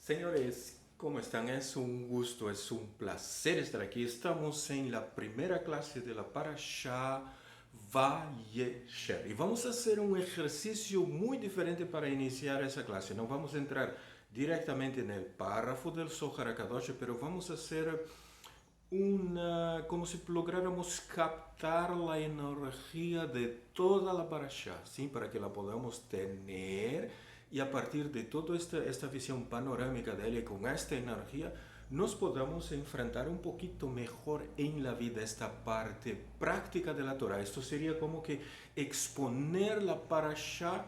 Señores, ¿cómo están? Es un gusto, es un placer estar aquí. Estamos en la primera clase de la Parashá Vayeshev y vamos a hacer un ejercicio muy diferente para iniciar esa clase. No vamos a entrar directamente en el párrafo del Zohar HaKadosh, pero vamos a hacer como si lográramos captar la energía de toda la parasha, ¿sí? Para que la podamos tener y a partir de toda esta visión panorámica de él y con esta energía nos podamos enfrentar un poquito mejor en la vida esta parte práctica de la Torah. Esto sería como que exponer la parasha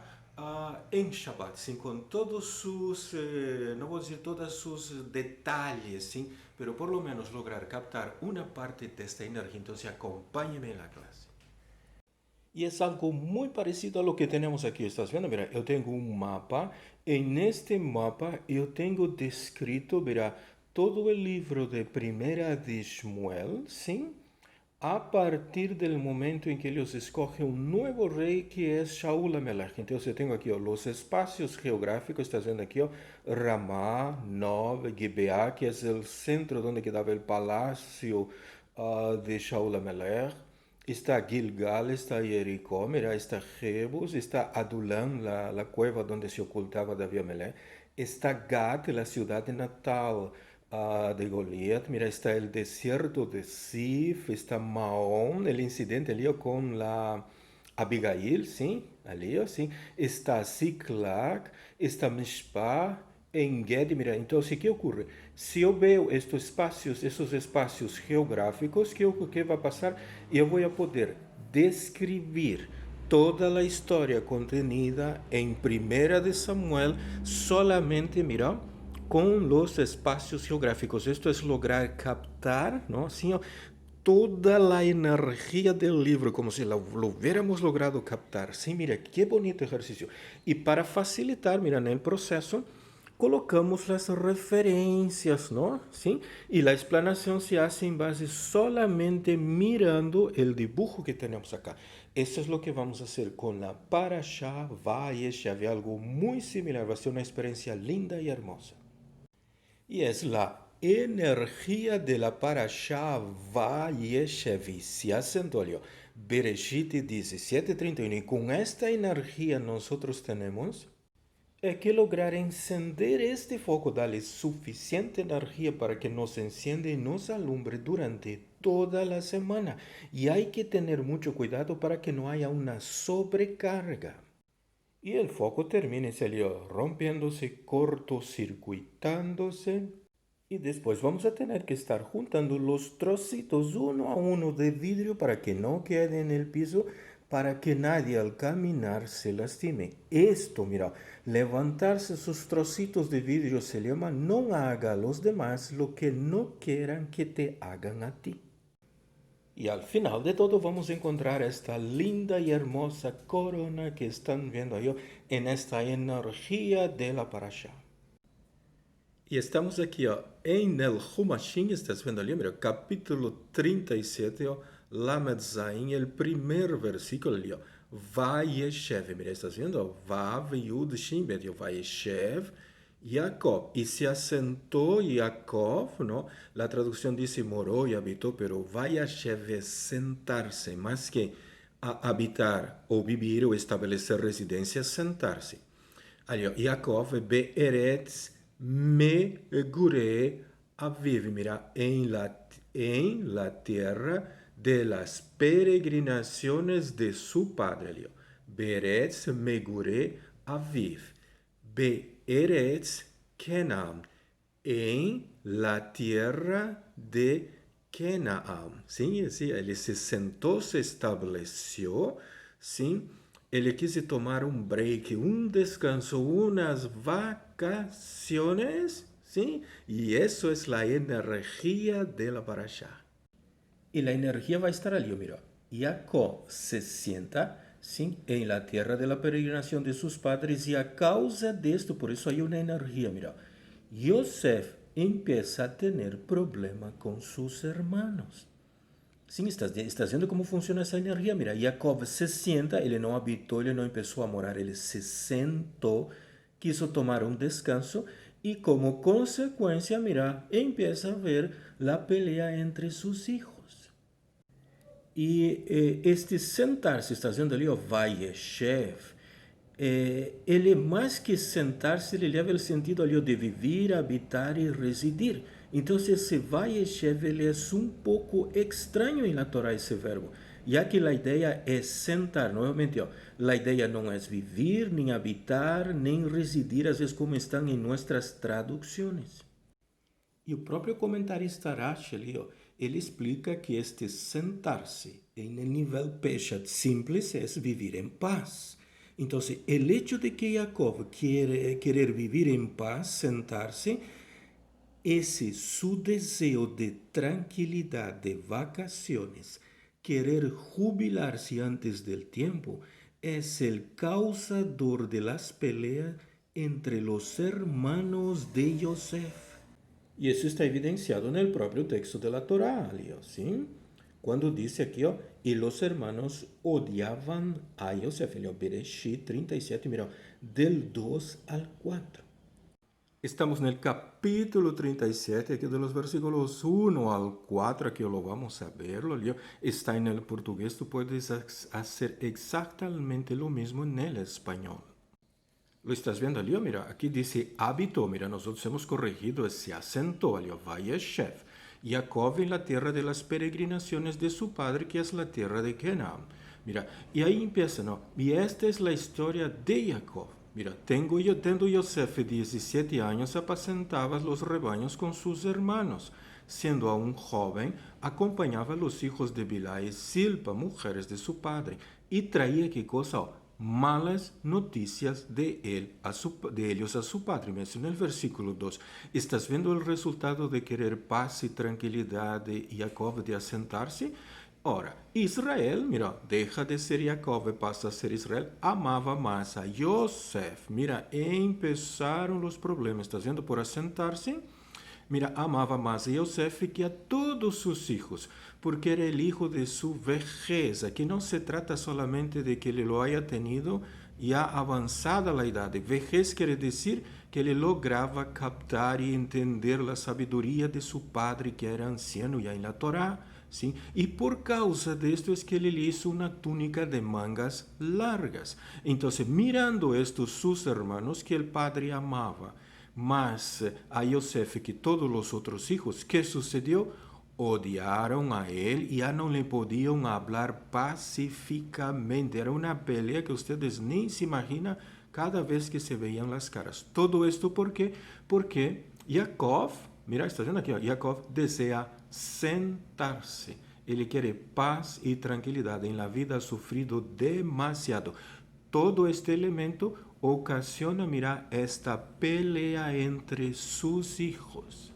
en Shabbat, ¿sí? Con todos sus, no voy a decir todos sus detalles, ¿sí? Pero por lo menos lograr captar una parte de esta energía. Entonces acompáñeme en la clase. Y es algo muy parecido a lo que tenemos aquí. ¿Estás viendo? Mira, yo tengo un mapa. En este mapa yo tengo descrito, mira, todo el libro de Primera de Shmuel, ¿sí? A partir del momento en que ellos escogen un nuevo rey que es Shaul Amelech. Entonces yo tengo aquí los espacios geográficos, estás viendo aquí Ramá, Nob, Gibeá, que es el centro donde quedaba el palacio de Shaul Amelech. Está Gilgal, está Jericó, mira, está Jebus, está Adulam, la cueva donde se ocultaba David Amelech. Está Gat, la ciudad natal de Goliat. Mira, está el desierto de Sif, está Maón, el incidente lío con la Abigail, ¿sí? Alío, ¿sí? Está Ziklag, está Mishpah, en Gedi. Mira, entonces, ¿qué ocurre? Si yo veo estos espacios, esos espacios geográficos, ¿qué va a pasar? Yo voy a poder describir toda la historia contenida en Primera de Samuel solamente, mira, con los espacios geográficos. Esto es lograr captar, ¿no? Así, toda la energía del libro, como si lo hubiéramos logrado captar. Sí, mira, qué bonito ejercicio. Y para facilitar, mira, en el proceso, colocamos las referencias, ¿no? ¿Sí? Y la explanación se hace en base solamente mirando el dibujo que tenemos acá. Eso es lo que vamos a hacer con la Parashá Vayeshev, algo muy similar, va a ser una experiencia linda y hermosa. Y es la energía de la Parashá Vayeshev. Se acentuó. Bereshit 17:31. Y con esta energía nosotros tenemos que lograr encender este foco, darle suficiente energía para que nos encienda y nos alumbre durante toda la semana. Y hay que tener mucho cuidado para que no haya una sobrecarga. Y el foco termine salió rompiéndose, cortocircuitándose. Y después vamos a tener que estar juntando los trocitos uno a uno de vidrio para que no quede en el piso, para que nadie al caminar se lastime. Esto, mira, levantarse esos trocitos de vidrio se llama no haga a los demás lo que no quieran que te hagan a ti. Y al final de todo vamos a encontrar esta linda y hermosa corona que están viendo ahí en esta energía de la parasha. Y estamos aquí en el Humashim, estás viendo ali, mira, capítulo 37, Lamed Zain, el primer versículo ali, Vayeshev, mira, estás viendo, Vav, Yud, Shin, Bet, Vayeshev, Jacob, y se asentó Jacob, ¿no? La traducción dice moró y habitó, pero Vayeshev es sentarse, más que habitar o vivir o establecer residencia, sentarse. Ali, Jacob, Be'eretz, Megure Aviv, mira, en la tierra de las peregrinaciones de su padre. Beretz Megure Aviv. Beretz Kenam. En la tierra de Kenaam. ¿Sí? Sí, él se sentó, se estableció, ¿sí? Él quiso tomar un break, un descanso, unas vacaciones, ¿sí? Y eso es la energía de la parasha. Y la energía va a estar allí, mira. Jacob se sienta, ¿sí? En la tierra de la peregrinación de sus padres y a causa de esto, por eso hay una energía, mira. Yosef empieza a tener problema con sus hermanos. Sim, estás vendo como funciona essa energia? Mira, Jacob se sienta, ele não habitou, ele não começou a morar, ele se sentou, quiso tomar um descanso Y como consecuencia, mira, empieza a ver la pelea entre sus hijos. E este sentar-se, está dizendo ali, ó, Vayeshev, ele mais que sentar-se, ele leva o sentido ali de viver, habitar e residir. Então, esse Vayeshev, ele é um pouco estranho na Torá, esse verbo, já que a ideia é sentar. Novamente, ó, a ideia não é viver, nem habitar, nem residir, às vezes como estão em nossas traduções. E o próprio comentarista Rashi ali, ó, ele explica que este sentar-se em nível peshat simples é viver em paz. Então, o hecho de que Jacob querer viver em paz, sentar-se, esse seu desejo de tranquilidade, de vacaciones, querer jubilar-se antes del tiempo, es el causador de las peleas entre los hermanos de Yosef. E isso está evidenciado no próprio texto da Torá, ali, ó, sim? Quando disse aqui, ó, e os hermanos odiavam a Yosef, ele, ó, Bereshit 37, mira, del 2 al 4. Estamos no capítulo 37, aqui dos versículos 1 al 4, aqui lo vamos a verlo, ali, ó, está em português, tu puedes fazer exatamente lo mesmo no espanhol. Lo estás viendo ali, mira, aquí dice hábito, mira, nosotros hemos corregido ese acento, ali, Vayeshev, Jacob en la tierra de las peregrinaciones de su padre, que es la tierra de Canaán. Mira, y ahí empieza, ¿no? Y esta es la historia de Jacob. Mira, tendo Yosef 17 años, apacentaba los rebaños con sus hermanos. Siendo aún joven, acompañaba a los hijos de Bilá y Silpa, mujeres de su padre, y traía, ¿qué cosa? Malas noticias de ellos a su padre. Menciona el versículo 2. ¿Estás viendo el resultado de querer paz y tranquilidad de Jacob de asentarse? Ahora, Israel, mira, deja de ser Jacob, pasa a ser Israel, amaba más a Yosef. Mira, empezaron los problemas. ¿Estás viendo? Por asentarse. Mira, amava mais a Yosef que a todos sus hijos, porque era el hijo de su vejez. Aquí no se trata solamente de que él lo haya tenido ya avanzada la edad. Vejez quiere decir que ele lograva captar e entender a sabedoria de seu padre, que era anciano já na Torá. ¿Sí? Y por causa de esto es que él le hizo una túnica de mangas largas. Entonces, mirando estos sus hermanos que el padre amaba, mas a Yosef que todos los otros hijos, ¿qué sucedió? Odiaron a él y ya no le podían hablar pacíficamente. Era una pelea que ustedes ni se imaginan cada vez que se veían las caras. Todo esto ¿por qué? Porque Jacob, mira, está viendo aquí, Jacob desea sentarse. Ele quiere paz y tranquilidad. En la vida ha sufrido demasiado. Todo este elemento ocasiona, mira, esta pelea entre sus hijos.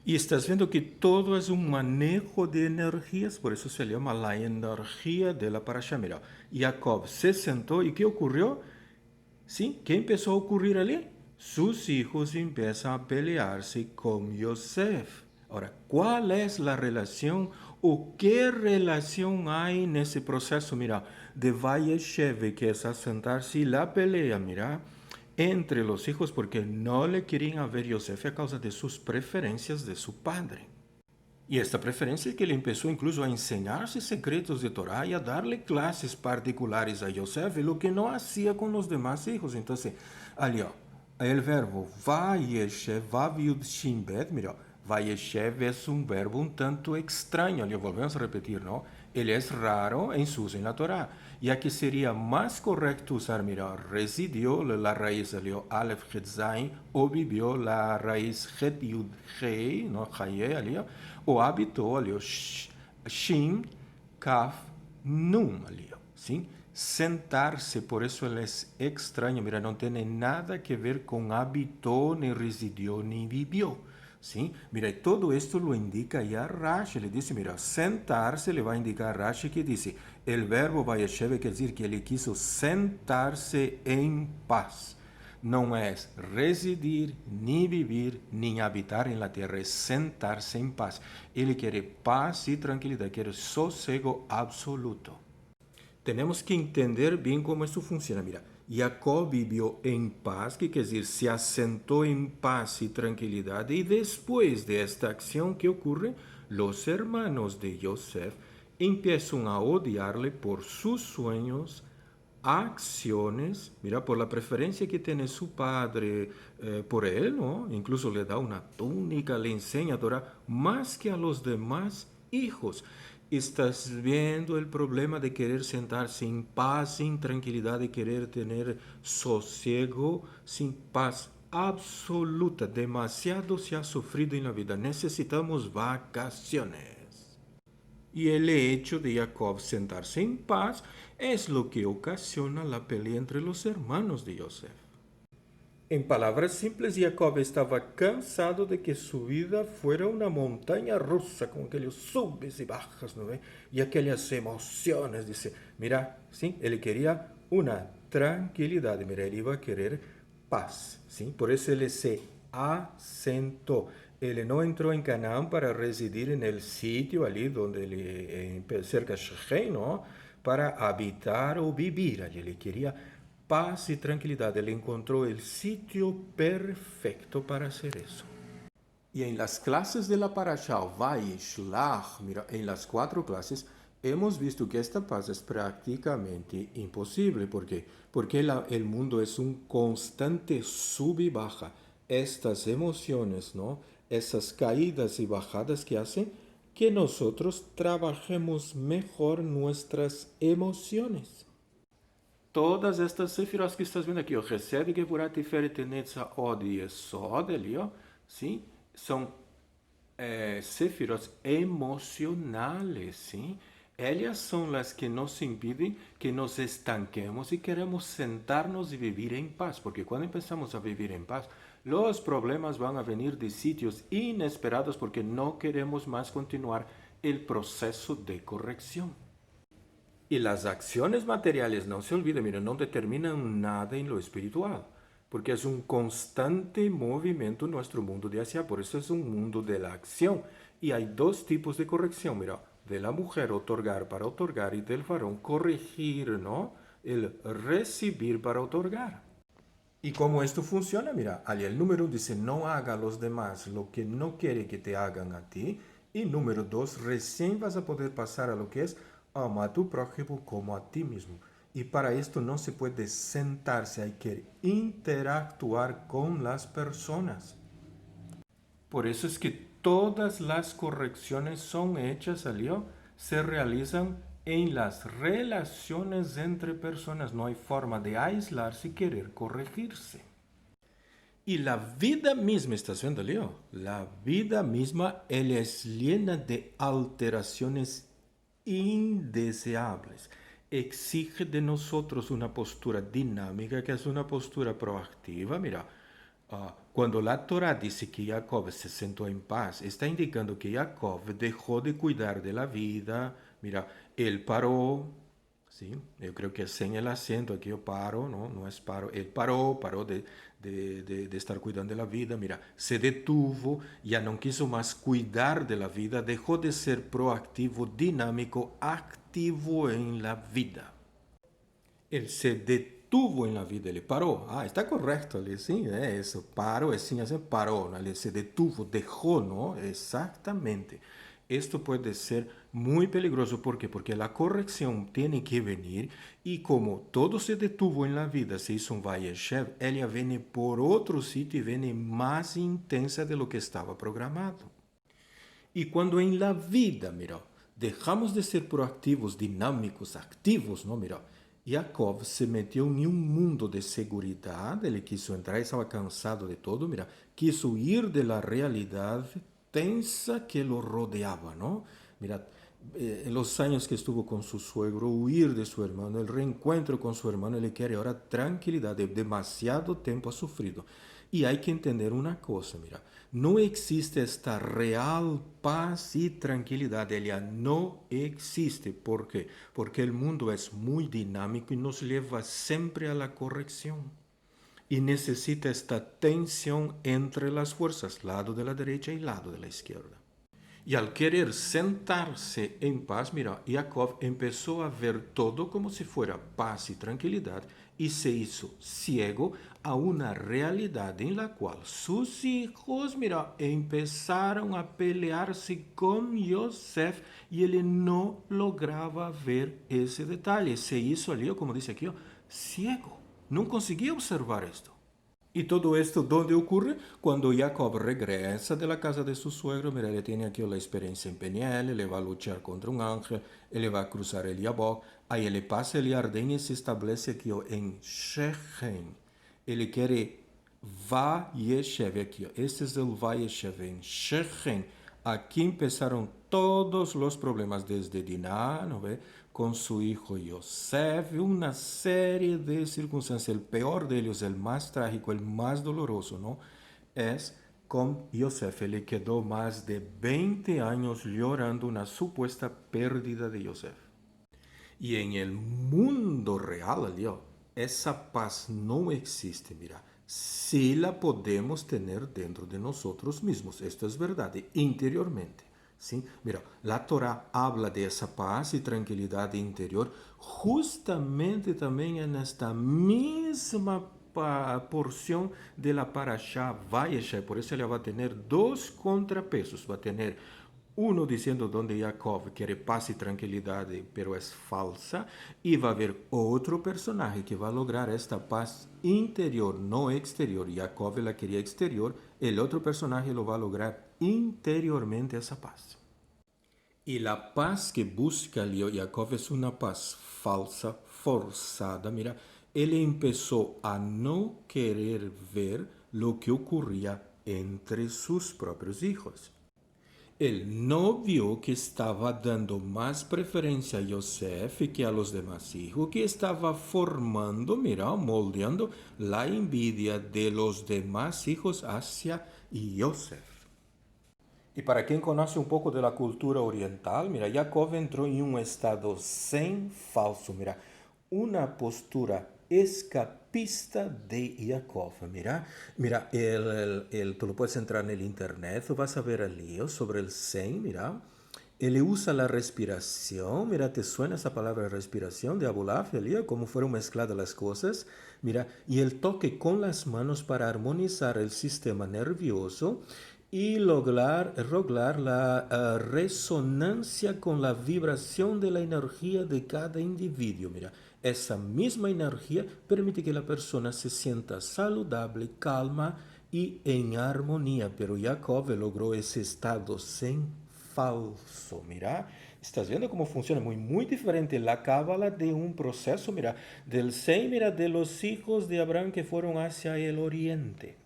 Y estás viendo que todo es un manejo de energías, por eso se llama la energía de la parasha. Mira, Jacob se sentó y ¿qué ocurrió? ¿Sí? ¿Qué empezó a ocurrir allí? Sus hijos empiezan a pelearse con Yosef. Ahora, ¿cuál es la relación o qué relación hay en ese proceso, mira, de Vayeshev, que es asentarse y la pelea, mira, entre los hijos, porque no le querían ver Yosef a causa de sus preferencias de su padre? Y esta preferencia es que le empezó incluso a enseñarse secretos de Torah y a darle clases particulares a Yosef, lo que no hacía con los demás hijos. Entonces, ali, ó, el verbo Vayeshev, Vav Shin Bet, mira, Vayeshev es un verbo un tanto extraño, ali volvemos a repetir, ¿no? Ele es raro en su uso en la Torah, ya que sería más correcto usar, mira, residió la raíz ali, Aleph Het Zain, o vivió la raíz Het Yud Hei, ¿no? Haye ali, o habitó ali, Shin, Kaf, Nun ali, ¿sí? Sentar-se, por eso él es extraño, mira, no tiene nada que ver con habitó, ni residió, ni vivió. ¿Sí? Mira, todo esto lo indica ya Rashi. Le dice, mira, sentarse le va a indicar Rashi que dice, el verbo Vayeshev quiere decir que ele quiso sentarse en paz. No es residir, ni vivir, ni habitar en la tierra, es sentarse en paz. Ele quiere paz y tranquilidad, quiere sosiego absoluto. Tenemos que entender bien cómo esto funciona. Mira, Jacob vivió en paz, que quiere decir, se asentó en paz y tranquilidad. Y después de esta acción que ocurre, los hermanos de Joseph empiezan a odiarle por sus sueños, acciones, mira, por la preferencia que tiene su padre por él, ¿no? Incluso le da una túnica, le enseña a Torah más que a los demás hijos. Estás viendo el problema de querer sentarse en paz, sin tranquilidad, de querer tener sosiego, sin paz absoluta. Demasiado se ha sufrido en la vida. Necesitamos vacaciones. Y el hecho de Jacob sentarse en paz es lo que ocasiona la pelea entre los hermanos de Joseph. En palabras simples, Jacob estaba cansado de que su vida fuera una montaña rusa con aquellos subes y bajas, ¿no ve? Y aquellas emociones. Dice, mira, ¿sí? Él quería una tranquilidad, mira, él iba a querer paz, ¿sí? Por eso él se asentó. Él no entró en Canaán para residir en el sitio allí donde cerca de Shechem, ¿no? Para habitar o vivir allí. Él quería paz y tranquilidad. Él encontró el sitio perfecto para hacer eso. Y en las clases de la Parashá Vayishlach, mira, en las 4 clases, hemos visto que esta paz es prácticamente imposible. ¿Por qué? Porque el mundo es un constante sub y baja. Estas emociones, ¿no? Esas caídas y bajadas que hacen que nosotros trabajemos mejor nuestras emociones. Todas estas sefirot que estás vendo aqui, o Hesed, Gevurat, Tiferet, Netzah, Od e Esod, ali, ó, sim, são sefirot emocionales, sim. Ellas são as que nos impedem que nos estanquemos e queremos sentarnos e vivir em paz, porque quando empezamos a vivir em paz, los problemas van a venir de sitios inesperados porque no queremos más continuar el proceso de corrección. Y las acciones materiales, no se olviden, miren, no determinan nada en lo espiritual, porque es un constante movimiento en nuestro mundo de hacia, por eso es un mundo de la acción. Y hay 2 tipos de corrección, mira, de la mujer otorgar para otorgar y del varón corregir, ¿no? El recibir para otorgar. ¿Y cómo esto funciona? Mira, allí el número 1 dice, no haga a los demás lo que no quiere que te hagan a ti. Y número 2, recién vas a poder pasar a lo que es ama a tu prójimo como a ti mismo. Y para esto no se puede sentarse, hay que interactuar con las personas. Por eso es que todas las correcciones son hechas, salió, se realizan en las relaciones entre personas. No hay forma de aislarse y querer corregirse. Y la vida misma, ¿estás viendo, Leo? La vida misma, él es llena de alteraciones indeseables. Exige de nosotros una postura dinámica, que es una postura proactiva. Mira, cuando la Torah dice que Jacob se sentó en paz, está indicando que Jacob dejó de cuidar de la vida. Mira, él paró, ¿sí? Yo creo que es en el acento aquí yo paro, ¿no? No es paro. Él paró de estar cuidando de la vida. Mira, se detuvo, ya no quiso más cuidar de la vida, dejó de ser proactivo, dinámico, activo en la vida. Él se detuvo en la vida, ele paró. Ah, está correcto, ali, sim, é isso. Parou, é sim, assim, parou. Ele se detuvo, dejó, ¿no? Exactamente. Esto puede ser muy peligroso. ¿Por qué? Porque la corrección tiene que venir y como todo se detuvo en la vida, se hizo un Vayeshev, ella viene por otro sitio y viene más intensa de lo que estaba programado. Y cuando en la vida, mira, dejamos de ser proactivos, dinámicos, activos, ¿no? Mira, Jacob se metió en un mundo de seguridad, él quiso entrar, estaba cansado de todo, mira, quiso huir de la realidad tensa que lo rodeaba, ¿no? Mira, en los años que estuvo con su suegro, huir de su hermano, el reencuentro con su hermano, él quiere ahora tranquilidad, demasiado tiempo ha sufrido. Y hay que entender una cosa, mira, no existe esta real paz y tranquilidad, ella no existe. ¿Por qué? Porque el mundo es muy dinámico y nos lleva siempre a la corrección. Y necesita esta tensión entre las fuerzas, lado de la derecha y lado de la izquierda. Y al querer sentarse en paz, mira, Jacob empezó a ver todo como si fuera paz y tranquilidad y se hizo ciego a una realidad en la cual sus hijos, mira, empezaron a pelearse con Yosef y él no lograba ver ese detalle. Se hizo ali, como dice aquí, ciego. No conseguía observar esto. Y todo esto, ¿dónde ocurre? Cuando Jacob regresa de la casa de su suegro, mira, él tiene aquí la experiencia en Peniel, él va a luchar contra un ángel, él va a cruzar el Yabok, ahí él pasa el Jardín y se establece aquí en Shechem. Él quiere Vayeshev aquí, este es el Vayeshev en Shechem. Aquí empezaron todos los problemas desde Diná, ¿no ve? Con su hijo Yosef, una serie de circunstancias. El peor de ellos, el más trágico, el más doloroso, ¿no? Es con Yosef. Él quedó más de 20 años llorando una supuesta pérdida de Yosef. Y en el mundo real, esa paz no existe, mira. Sí la podemos tener dentro de nosotros mismos. Esto es verdad, interiormente. ¿Sí? Mira, la Torah habla de esa paz y tranquilidad interior justamente también en esta misma porción de la parashá Vayeshev. Por eso ella va a tener dos contrapesos. Va a tener uno diciendo donde Jacob quiere paz y tranquilidad, pero es falsa. Y va a haber otro personaje que va a lograr esta paz interior, no exterior. Jacob la quería exterior. El otro personaje lo va a lograr interiormente esa paz. Y la paz que busca Jacob es una paz falsa, forzada. Mira, él empezó a no querer ver lo que ocurría entre sus propios hijos. Él no vio que estaba dando más preferencia a Yosef que a los demás hijos, que estaba formando, mira, moldeando la envidia de los demás hijos hacia Yosef. Y para quien conoce un poco de la cultura oriental, mira, Jacob entró en un estado zen falso, mira, una postura escapista de Jacob, mira, tú lo puedes entrar en el internet, tú vas a ver el lío sobre el zen, mira, él usa la respiración, mira, ¿te suena esa palabra respiración de Abulaf, Elías? Cómo fueron mezcladas las cosas, mira, y el toque con las manos para armonizar el sistema nervioso y lograr la resonancia con la vibración de la energía de cada individuo. Mira, esa misma energía permite que la persona se sienta saludable, calma y en armonía. Pero Jacob logró ese estado zen falso. Mira, estás viendo cómo funciona. Muy diferente la cábala de un proceso, mira, del zen, mira, de los hijos de Abraham que fueron hacia el oriente.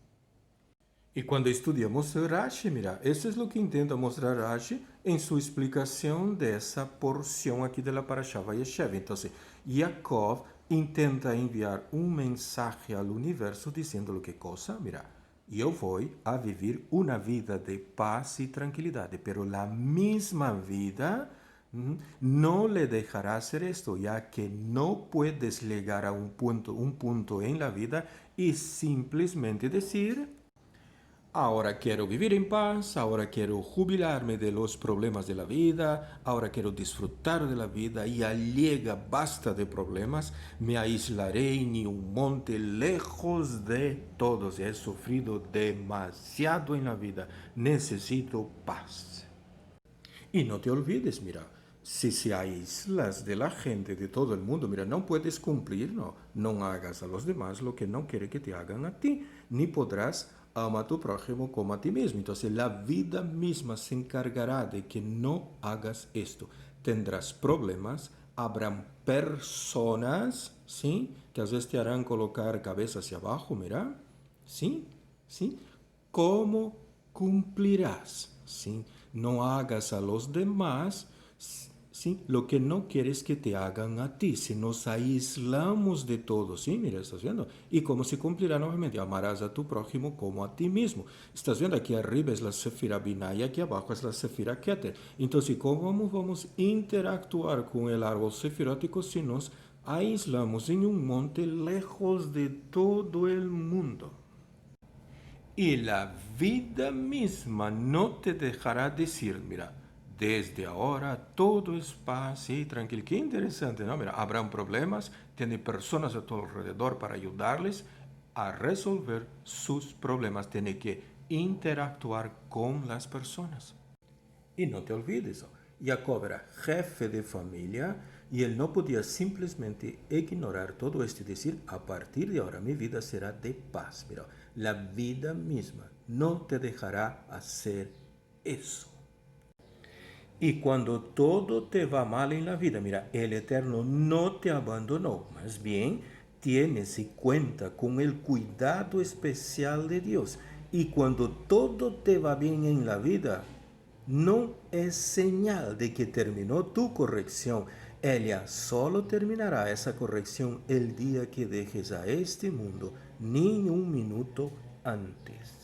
Y cuando estudiamos Rashi, mira, eso es lo que intenta mostrar Rashi en su explicación de esa porción aquí de la Parashá Vayeshev. Entonces, Jacob intenta enviar un mensaje al universo diciendo lo que cosa, mira, yo voy a vivir una vida de paz y tranquilidad, pero la misma vida no le dejará hacer esto, ya que no puedes llegar a un punto en la vida y simplemente decir: ahora quiero vivir en paz, ahora quiero jubilarme de los problemas de la vida, ahora quiero disfrutar de la vida, ya llega, basta de problemas, me aislaré en un monte lejos de todos. He sufrido demasiado en la vida, necesito paz. Y no te olvides, mira, si se aíslas de la gente, de todo el mundo, mira, no puedes cumplir, no hagas a los demás lo que no quiere que te hagan a ti, ni podrás amar a tu prójimo como a ti mismo. Entonces la vida misma se encargará de que no hagas esto. Tendrás problemas, habrán personas, ¿sí?, que a veces te harán colocar cabeza hacia abajo, mira, ¿sí? ¿Sí? ¿Cómo cumplirás? ¿Sí? No hagas a los demás, ¿sí?, lo que no quieres que te hagan a ti. Si nos aislamos de todo, ¿sí? Mira, estás viendo. ¿Y cómo se cumplirá nuevamente? Amarás a tu prójimo como a ti mismo. Estás viendo, aquí arriba es la Sefira Binah y aquí abajo es la Sefira Keter. Entonces, ¿cómo vamos a interactuar con el árbol sefirótico si nos aislamos en un monte lejos de todo el mundo? Y la vida misma no te dejará decir, mira, desde ahora todo es paz y tranquilo. Qué interesante, ¿no? Mira, habrán problemas, tiene personas a tu alrededor para ayudarles a resolver sus problemas. Tiene que interactuar con las personas. Y no te olvides, Jacob era jefe de familia y él no podía simplemente ignorar todo esto y decir, a partir de ahora mi vida será de paz. Mira, la vida misma no te dejará hacer eso. Y cuando todo te va mal en la vida, mira, el Eterno no te abandonó, más bien tienes y cuenta con el cuidado especial de Dios. Y cuando todo te va bien en la vida, no es señal de que terminó tu corrección. Ella solo terminará esa corrección el día que dejes a este mundo, ni un minuto antes.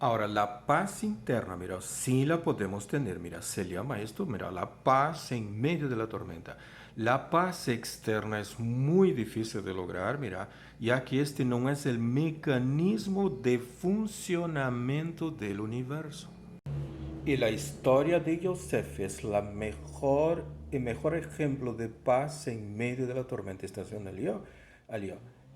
Ahora, la paz interna, mira, sí la podemos tener, mira, se llama esto, mira, la paz en medio de la tormenta. La paz externa es muy difícil de lograr, mira, ya que este no es el mecanismo de funcionamiento del universo. Y la historia de Yosef es el mejor ejemplo de paz en medio de la tormenta. Estación alió.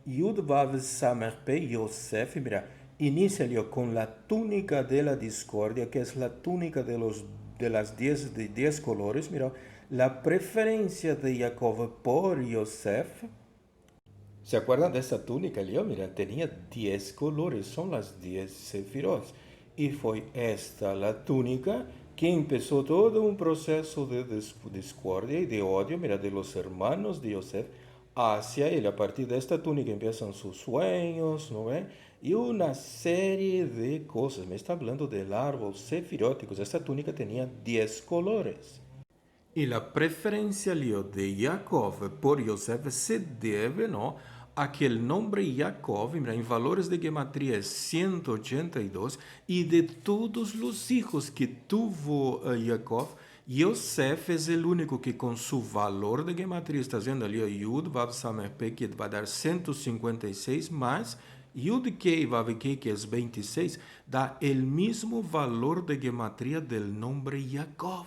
Yud Vav Samech Pe Yosef, mira, inicia con la túnica de la discordia, que es la túnica de las 10 colores. Mira, la preferencia de Jacob por Yosef. ¿Se acuerdan de esa túnica, Leo? Mira, tenía 10 colores, son las 10 sefirot. Y fue esta la túnica que empezó todo un proceso de discordia y de odio, mira, de los hermanos de Yosef hacia él. A partir de esta túnica empiezan sus sueños, ¿no ve? Y una serie de cosas. Me está hablando del árbol sefirótico. Esta túnica tenía 10 colores. Y la preferencia de Jacob por Yosef se debe, ¿no?, a que el nombre Jacob, mira, en valores de gematría es 182, y de todos los hijos que tuvo Jacob, Yosef es el único que con su valor de gematría, está haciendo ali, Yud, Vav, Samech, Pe, que va a dar 156 más Yud, Kei, Vav, Kei, que es 26, da el mismo valor de gematría del nombre Jacob.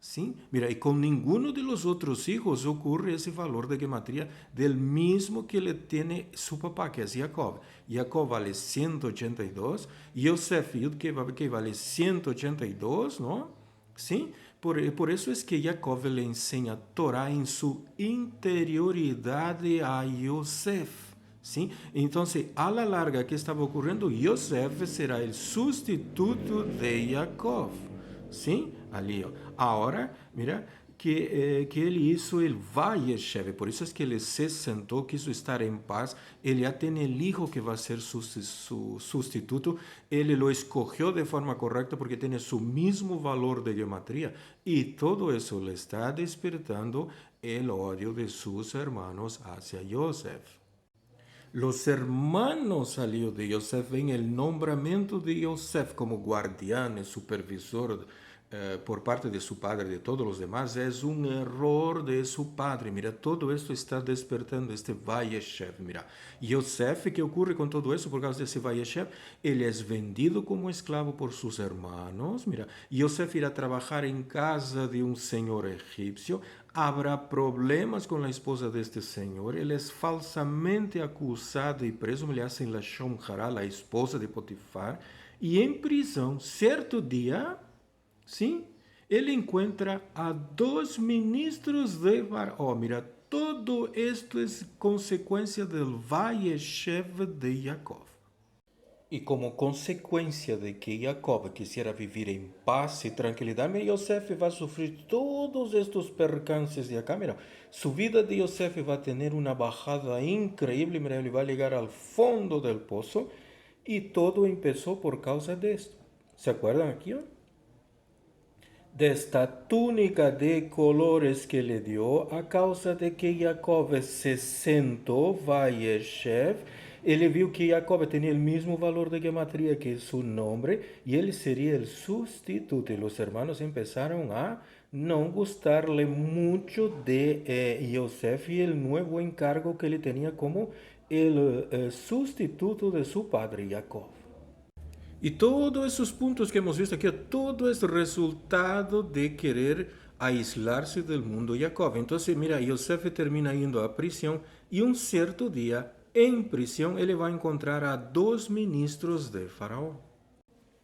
¿Sí? Mira, y con ninguno de los otros hijos ocurre ese valor de gematría del mismo que le tiene su papá, que es Jacob. Jacob vale 182, Yosef Yud que vale 182, ¿no? ¿Sí? Por eso es que Jacob le enseña Torah en su interioridad a Yosef. ¿Sí? Entonces, a la larga, ¿qué estaba ocurriendo? Yosef será el sustituto de Jacob. ¿Sí? Ali. Ahora, mira, que ele hizo el Vayeshev, por eso es que ele se sentou, quiso estar en paz, ele ya tiene el hijo que va a ser su sustituto, ele lo escogió de forma correcta porque tiene su mismo valor de gematría, y todo eso le está despertando el odio de sus hermanos hacia Yosef. Los hermanos salió de Yosef ven el nombramiento de Yosef como guardián, supervisor por parte de su padre, de todos los demás, es un error de su padre. Mira, todo esto está despertando este Vayeshev. Mira, Yosef, ¿qué ocurre con todo eso? Por causa de ese Vayeshev, él es vendido como esclavo por sus hermanos. Mira, Yosef irá a trabajar en casa de un señor egipcio. Habrá problemas con la esposa de este señor. Él es falsamente acusado y preso. Le hacen la Shom Hara, la esposa de Potifar. Y en prisión, cierto día, ¿sí?, él encuentra a 2 ministros de Faraón. Mira, todo esto es consecuencia del Vayeshev de Jacob. Y como consecuencia de que Jacob quisiera vivir en paz y tranquilidad, mira, Yosef va a sufrir todos estos percances de acá. Mira, su vida de Yosef va a tener una bajada increíble. Mira, él va a llegar al fondo del pozo. Y todo empezó por causa de esto. ¿Se acuerdan aquí? De esta túnica de colores que le dio a causa de que Jacob se sentó, Vayeshev. Ele viu que Jacob tenía el mismo valor de gematría que su nombre y él sería el sustituto. Y los hermanos empezaron a no gustarle mucho de Yosef y el nuevo encargo que le tenía como el sustituto de su padre Jacob. Y todos esos puntos que hemos visto aquí, todo es resultado de querer aislarse del mundo Jacob. Entonces, mira, Yosef termina yendo a prisión y un cierto día en prisión él va a encontrar a dos ministros de Faraón.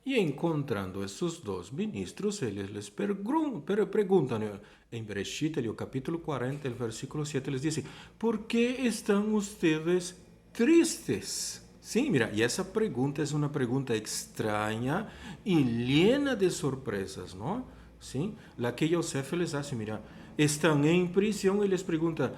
Y encontrando esos dos ministros, ellos les preguntan, en Bereshit, el capítulo 40, el versículo 7, les dice, ¿por qué están ustedes tristes? Sí, mira, y esa pregunta es una pregunta extraña y llena de sorpresas, ¿no? Sí, la que Yosef les hace, mira, están en prisión y les pregunta,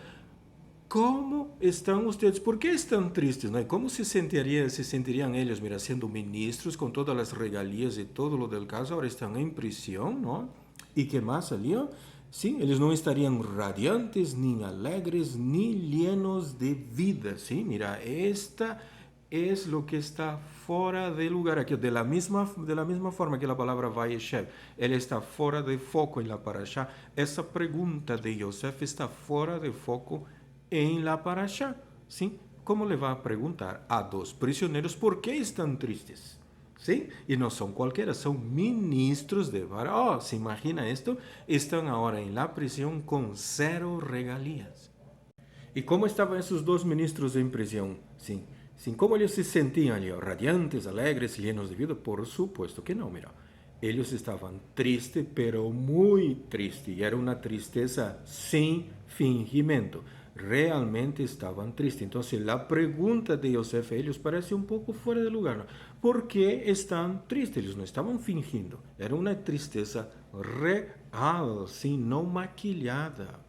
¿cómo están ustedes? ¿Por qué están tristes? ¿No? ¿Cómo se sentirían ellos, mira, siendo ministros con todas las regalías y todo lo del caso? Ahora están en prisión, ¿no? ¿Y qué más salió? Sí, ellos no estarían radiantes, ni alegres, ni llenos de vida, ¿sí? Mira, esta es lo que está fuera de lugar aquí. De la misma forma que la palabra Vayeshev, él está fuera de foco en la parasha. Esa pregunta de Yosef está fuera de foco en la parasha, ¿sí? ¿Cómo le va a preguntar a dos prisioneros por qué están tristes? ¿Sí? Y no son cualquiera, son ministros de Faraón. ¿Se imagina esto? Están ahora en la prisión con cero regalías. ¿Y cómo estaban esos dos ministros en prisión? Sí. ¿Sí? ¿Cómo ellos se sentían? ¿Radiantes, alegres, llenos de vida? Por supuesto que no, mira. Ellos estaban tristes, pero muy tristes. Y era una tristeza sin fingimiento. Realmente estaban tristes. Entonces la pregunta de Yosef a ellos parece un poco fuera de lugar, ¿no? ¿Por qué están tristes? Ellos no estaban fingiendo. Era una tristeza real, sí, no maquillada.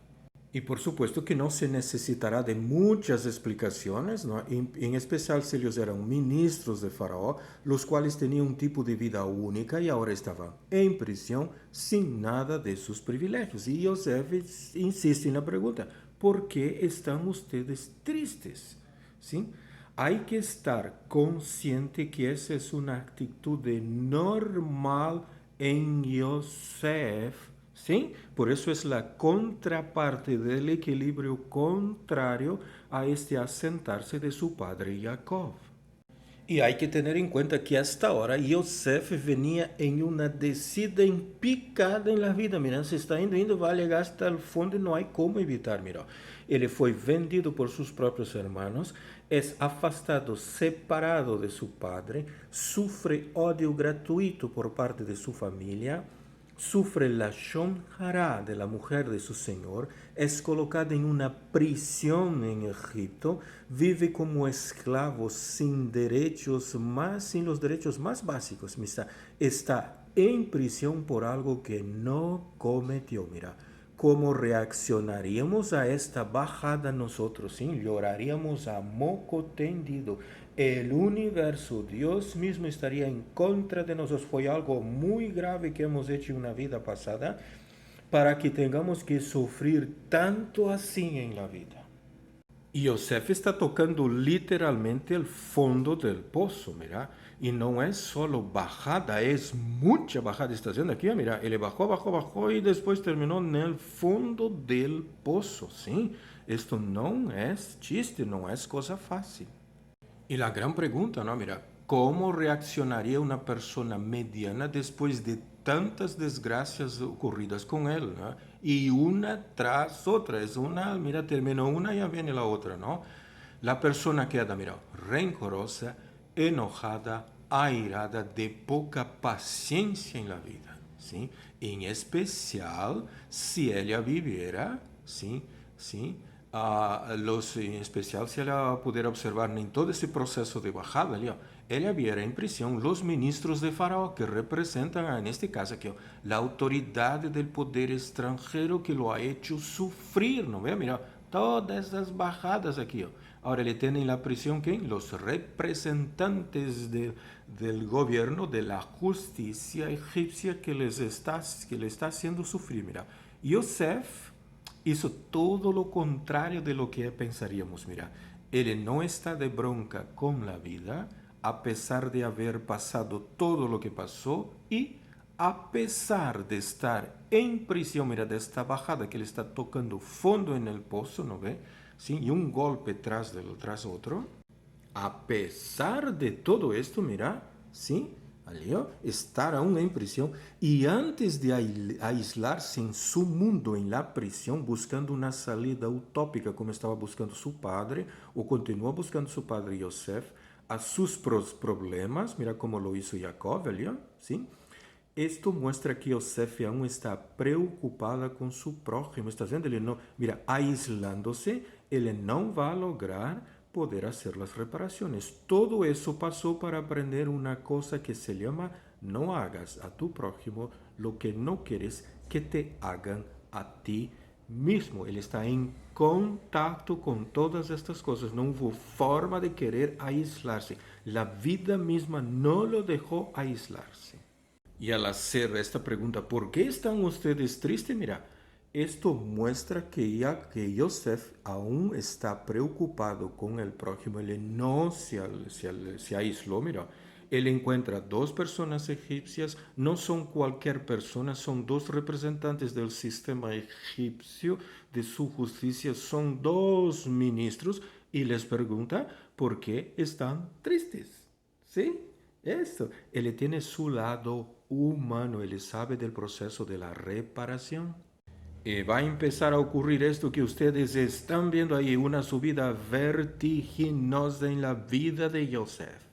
Y por supuesto que no se necesitará de muchas explicaciones, ¿no? En especial si ellos eran ministros de Faraón, los cuales tenían un tipo de vida única y ahora estaban en prisión sin nada de sus privilegios. Y Yosef insiste en la pregunta, ¿por qué están ustedes tristes? ¿Sí? Hay que estar consciente que esa es una actitud de normal en Yosef, ¿sí? Por eso es la contraparte del equilibrio contrario a este asentarse de su padre Jacob. Y hay que tener en cuenta que hasta ahora Yosef venía en una descida en picada en la vida. Mira, se está yendo, va a llegar hasta el fondo y no hay cómo evitar. Mira, él fue vendido por sus propios hermanos, es afastado, separado de su padre, sufre odio gratuito por parte de su familia, sufre la Shon Hara de la mujer de su señor, es colocada en una prisión en Egipto, vive como esclavo sin los derechos más básicos. Está en prisión por algo que no cometió. Mira, ¿cómo reaccionaríamos a esta bajada nosotros? ¿Sí? Lloraríamos a moco tendido. El universo, Dios mismo estaría en contra de nosotros. Fue algo muy grave que hemos hecho en una vida pasada para que tengamos que sufrir tanto así en la vida. Y Yosef está tocando literalmente el fondo del pozo, mira. Y no es solo bajada, es mucha bajada. Está haciendo aquí, mira. Él bajó, bajó, bajó y después terminó en el fondo del pozo, ¿sí? Esto no es chiste, no es cosa fácil. Y la gran pregunta, ¿no? Mira, ¿cómo reaccionaría una persona mediana después de tantas desgracias ocurridas con él, ¿no? Y una tras otra, es una, mira, terminó una y ya viene la otra, ¿no? La persona queda, mira, rencorosa, enojada, airada, de poca paciencia en la vida, ¿sí? En especial si ella viviera, ¿sí? ¿Sí? En especial si ella pudiera observar en todo ese proceso de bajada, ella viera en prisión los ministros de Faraón que representan, en este caso, aquí, la autoridad del poder extranjero que lo ha hecho sufrir, ¿no ve? Mira, todas estas bajadas aquí. Ahora le tienen en la prisión, ¿quién? Los representantes del gobierno, de la justicia egipcia que le está haciendo sufrir. Mira, Yosef hizo todo lo contrario de lo que pensaríamos. Mira, él no está de bronca con la vida, a pesar de haber pasado todo lo que pasó y a pesar de estar en prisión, mira, de esta bajada que le está tocando fondo en el pozo, ¿no ve? ¿Sí? Y un golpe tras otro. A pesar de todo esto, mira, ¿sí? ¿vale? Estar aún en prisión y antes de aislarse en su mundo, en la prisión, buscando una salida utópica como estaba buscando su padre o continúa buscando su padre Yosef, a sus problemas, mira cómo lo hizo Jacob, ¿vale? ¿Sí? Esto muestra que Yosef aún está preocupada con su prójimo. Está vendo? Ele não, mira, aislándose, ele não vai lograr poder hacer las reparaciones. Todo eso pasó para aprender una cosa que se llama no hagas a tu prójimo lo que no quieres que te hagan a ti mismo. Ele está en contacto con todas estas cosas. No hubo forma de querer aislarse. La vida misma no lo dejó aislarse. Y al hacer esta pregunta, ¿por qué están ustedes tristes? Mira, esto muestra que Yosef aún está preocupado con el prójimo. Él no se aisló, mira. Él encuentra dos personas egipcias, no son cualquier persona, son dos representantes del sistema egipcio de su justicia, son dos ministros y les pregunta por qué están tristes. ¿Sí? Esto, él tiene su lado humano, él sabe del proceso de la reparación. Y va a empezar a ocurrir esto que ustedes están viendo ahí, una subida vertiginosa en la vida de Yosef.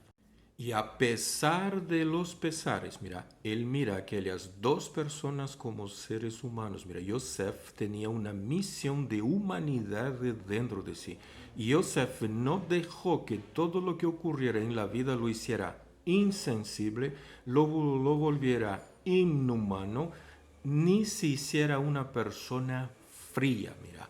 Y a pesar de los pesares, mira, él mira a aquellas dos personas como seres humanos. Mira, Yosef tenía una misión de humanidad dentro de sí. Y Yosef no dejó que todo lo que ocurriera en la vida lo hiciera insensible, lo volviera inhumano, ni se hiciera una persona fría, mira,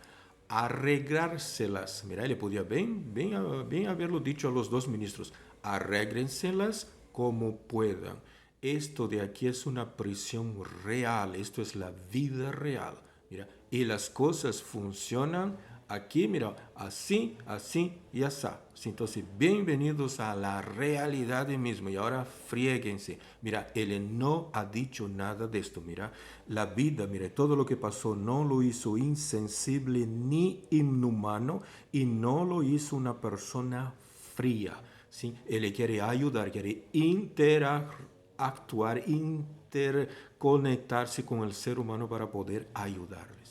arreglárselas. Mira, él podía bien haberlo dicho a los dos ministros, arréglenselas como puedan. Esto de aquí es una prisión real, esto es la vida real. Mira, y las cosas funcionan aquí, mira, así, así y así. Entonces, bienvenidos a la realidad misma. Y ahora friéguense. Mira, él no ha dicho nada de esto. Mira, la vida, mira, todo lo que pasó no lo hizo insensible ni inhumano y no lo hizo una persona fría. ¿Sí? Él quiere ayudar, quiere interactuar, interconectarse con el ser humano para poder ayudarles.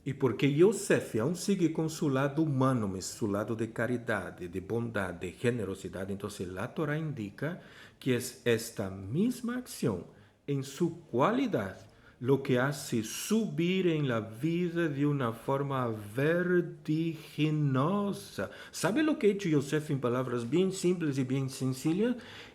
E porque Yosef aún sigue com seu lado humano, mas seu lado de caridade, de bondade, de generosidade, então a Torá indica que é esta mesma ação em sua qualidade lo que hace subir en la vida de una forma vertiginosa. ¿Sabe lo que ha hecho Yosef en palabras bien simples y bien sencillas?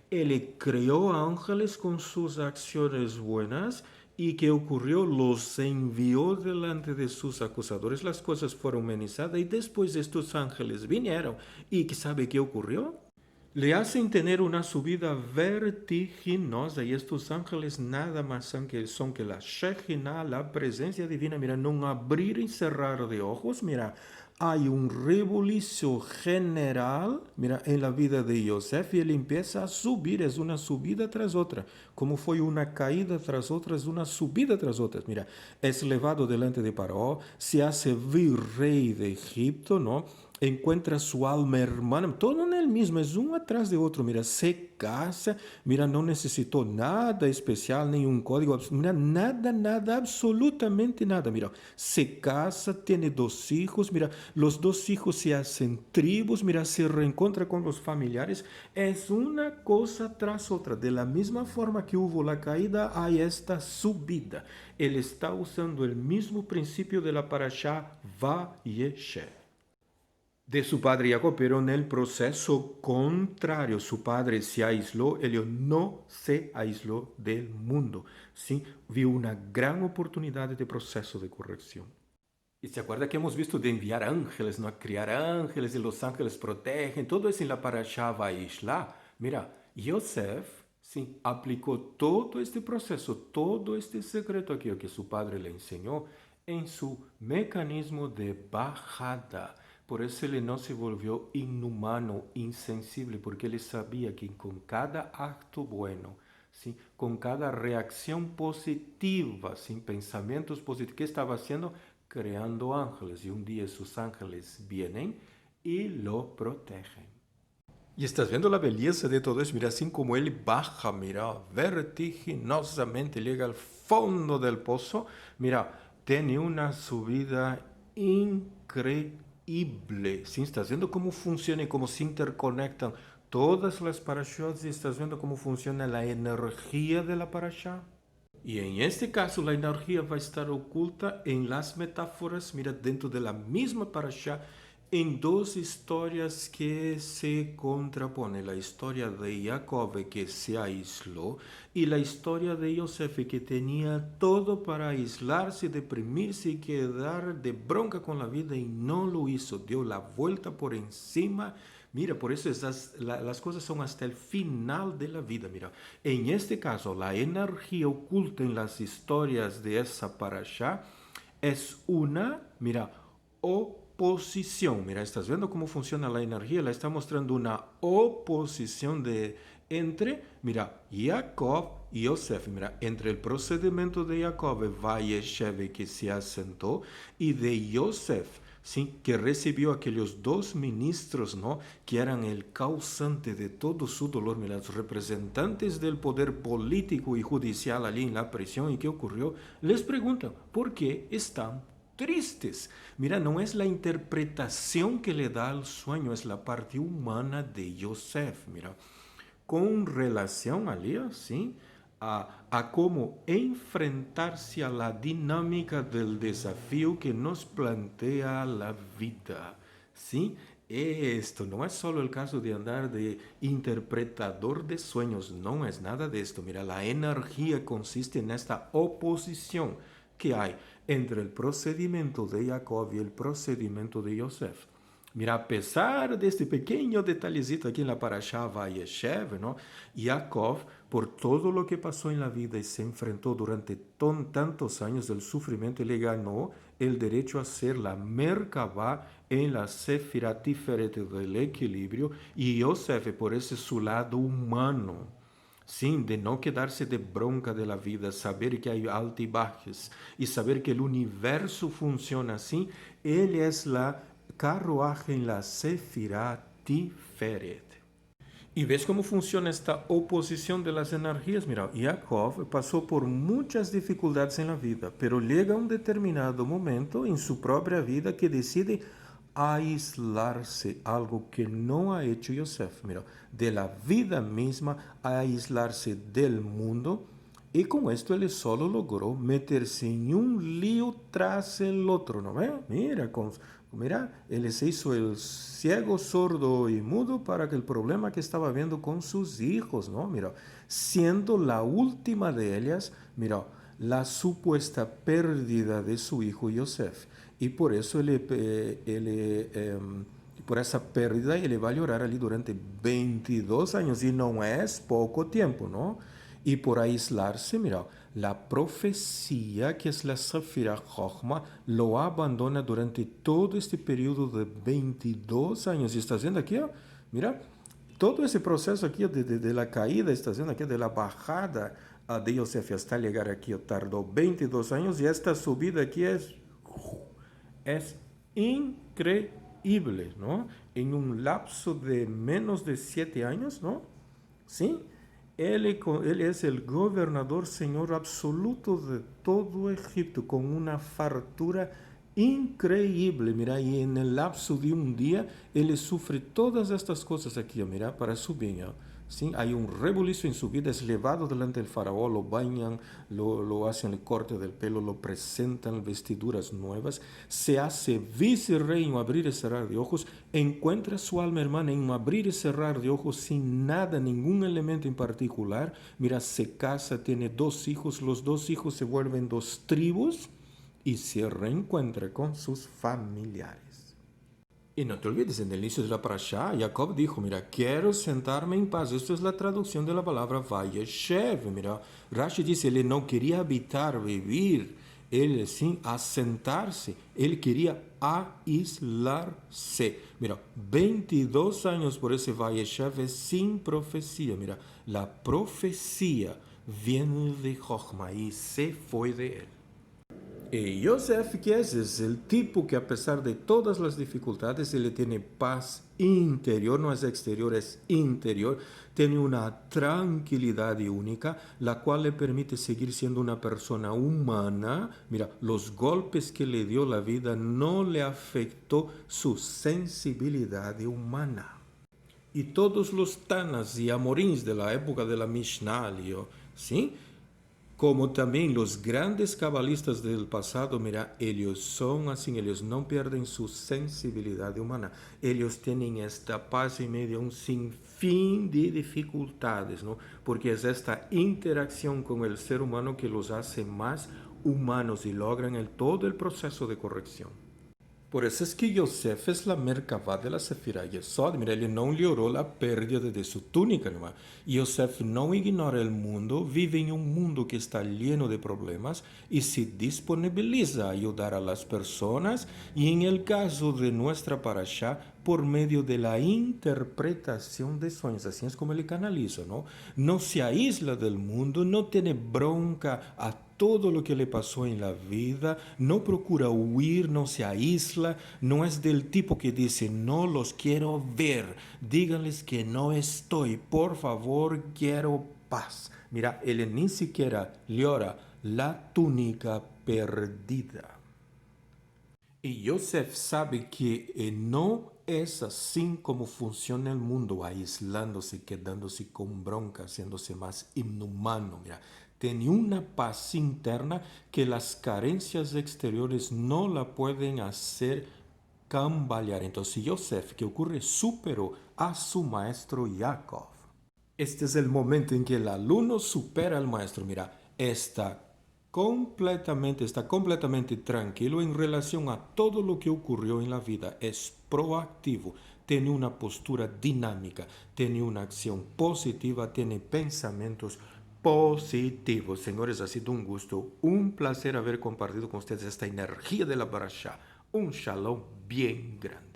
Él creó ángeles con sus acciones buenas y que ocurrió, los envió delante de sus acusadores, las cosas fueron amenizadas y después estos ángeles vinieron. ¿Y sabe qué ocurrió? Le hacen tener una subida vertiginosa y estos ángeles nada más son que la Shekhinah, la presencia divina, mira, no abrir y cerrar de ojos, mira, hay un revolucio general, mira, en la vida de Yosef y él empieza a subir, es una subida tras otra, como fue una caída tras otra, es una subida tras otra, mira, es levado delante de Paró, se hace virrey de Egipto, ¿no? Encuentra su alma hermana, todo en él mismo, es uno atrás de otro, mira, se casa, mira, no necesitó nada especial, ni un código, mira, nada, absolutamente nada, mira, se casa, tiene dos hijos, mira, los dos hijos se hacen tribus, mira, se reencuentra con los familiares, es una cosa tras otra, de la misma forma que hubo la caída, hay esta subida, él está usando el mismo principio de la parashá Vayeshev de su padre Jacob, pero en el proceso contrario, su padre se aisló, él no se aisló del mundo, ¿sí? Vio una gran oportunidad de proceso de corrección. Y se acuerda que hemos visto de enviar ángeles, ¿no? Criar ángeles y los ángeles protegen, todo eso en la parashá Vayishlach. Mira, Yosef, sí, aplicó todo este proceso, todo este secreto aquí que su padre le enseñó en su mecanismo de bajada. Por eso él no se volvió inhumano, insensible, porque él sabía que con cada acto bueno, ¿sí? Con cada reacción positiva, sin pensamientos positivos, ¿qué estaba haciendo? Creando ángeles. Y un día sus ángeles vienen y lo protegen. Y estás viendo la belleza de todo eso, mira, así como él baja, mira, vertiginosamente llega al fondo del pozo, mira, tiene una subida increíble. ¿Sí? Estás viendo cómo funciona y cómo se interconectan todas las parashot y estás viendo cómo funciona la energía de la parashá. Y en este caso la energía va a estar oculta en las metáforas, mira, dentro de la misma parashá, en dos historias que se contraponen. La historia de Jacob que se aisló y la historia de Yosef que tenía todo para aislarse, deprimirse y quedar de bronca con la vida y no lo hizo. Dio la vuelta por encima. Mira, por eso las cosas son hasta el final de la vida. Mira, en este caso, la energía oculta en las historias de esa parashá es una, mira, oposición. Mira, estás viendo cómo funciona la energía. La está mostrando una oposición entre, mira, Jacob y Yosef. Mira, entre el procedimiento de Jacob, Vayeshev, que se asentó, y de Yosef, ¿sí? Que recibió aquellos dos ministros, ¿no? Que eran el causante de todo su dolor, mira, los representantes del poder político y judicial allí en la prisión. ¿Y qué ocurrió? Les preguntan, ¿por qué están tristes? Mira, no es la interpretación que le da al sueño, es la parte humana de Yosef, mira, con relación allí, ¿sí? A cómo enfrentarse a la dinámica del desafío que nos plantea la vida, ¿sí? Esto no es solo el caso de andar de interpretador de sueños, no es nada de esto. Mira, la energía consiste en esta oposición que hay entre el procedimiento de Jacob y el procedimiento de Yosef. Mira, a pesar de este pequeño detallecito aquí en la parashá Vayeshev, ¿no? Jacob, por todo lo que pasó en la vida y se enfrentó durante tantos años del sufrimiento, le ganó el derecho a ser la Merkabah en la Sefirá Tiferet del equilibrio, y Yosef, por ese su lado humano, sim, de no quedarse de bronca de la vida, saber que hay altibajes y saber que el universo funciona así. Él es la carruaje en la Sefirá Tiferet. Y ves cómo funciona esta oposición de las energías. Mira, Jacob pasó por muchas dificultades en la vida, pero llega un determinado momento en su propia vida que decide aislarse, algo que no ha hecho Yosef. Mira, de la vida misma a aislarse del mundo. Y con esto él solo logró meterse en un lío tras el otro, ¿no ve? Mira, él se hizo el ciego, sordo y mudo para que el problema que estaba viendo con sus hijos, ¿no? Mira, siendo la última de ellas, mira, la supuesta pérdida de su hijo Yosef. Y por eso por esa pérdida él va a llorar allí durante 22 años y no es poco tiempo, ¿no? Y por aislarse, mira, la profecía que es la Sefirá Jochma lo abandona durante todo este periodo de 22 años. Y estás viendo aquí, mira, todo ese proceso aquí de la caída, estás viendo aquí de la bajada de Yosef hasta llegar aquí, tardó 22 años y esta subida aquí es increíble, ¿no? En un lapso de menos de 7 años, ¿no? ¿Sí? Él es el gobernador, señor absoluto de todo Egipto, con una fartura increíble. Mira, y en el lapso de un día, él sufre todas estas cosas aquí, mira, para su bien. ¿Sí? Hay un rebulicio en su vida, es llevado delante del faraón, lo bañan, lo hacen el corte del pelo, lo presentan vestiduras nuevas, se hace vicerrey en un abrir y cerrar de ojos, encuentra su alma hermana en un abrir y cerrar de ojos sin nada, ningún elemento en particular. Mira, se casa, tiene 2 hijos, los 2 hijos se vuelven 2 tribus y se reencuentra con sus familiares. Y no te olvides, en el inicio de la parashá, Jacob dijo, mira, quiero sentarme en paz. Esto es la traducción de la palabra Vayeshev. Mira, Rashi dice, él no quería habitar, vivir, él sin asentarse, él quería aislarse. Mira, 22 años por ese Vayeshev sin profecía. Mira, la profecía viene de Jochma y se fue de él. Y Joseph, que es el tipo que a pesar de todas las dificultades, él tiene paz interior, no es exterior, es interior, tiene una tranquilidad única, la cual le permite seguir siendo una persona humana. Mira, los golpes que le dio la vida no le afectó su sensibilidad humana. Y todos los Tanas y Amorins de la época de la Mishnah, ¿sí? Como también los grandes cabalistas del pasado, mira, ellos son así, ellos no pierden su sensibilidad humana. Ellos tienen esta paz en medio de un sinfín de dificultades, ¿no? Porque es esta interacción con el ser humano que los hace más humanos y logran todo el proceso de corrección. Por isso é que Yosef é a Merkavá de la Sefirah Yesod. Mira, ele não llorou a pérdida de sua túnica, não é? Yosef não ignora o mundo, vive em um mundo que está lleno de problemas e se disponibiliza a ajudar a las personas e, em el caso de nuestra parashá, por meio de la interpretação de sonhos. Assim é como ele canaliza, não? Não se aísla del mundo, não tem bronca a todo lo que le pasó en la vida, no procura huir, no se aísla, no es del tipo que dice, no los quiero ver, díganles que no estoy, por favor, quiero paz. Mira, él ni siquiera llora la túnica perdida. Y Joseph sabe que no es así como funciona el mundo, aislándose, quedándose con bronca, haciéndose más inhumano. Mira, tiene una paz interna que las carencias exteriores no la pueden hacer cambalear. Entonces Joseph, ¿qué ocurre? Superó a su maestro Jacob. Este es el momento en que el alumno supera al maestro. Mira, está completamente tranquilo en relación a todo lo que ocurrió en la vida. Es proactivo, tiene una postura dinámica, tiene una acción positiva, tiene pensamientos positivos. Señores, ha sido un gusto, un placer haber compartido con ustedes esta energía de la parashá. Un shalom bien grande.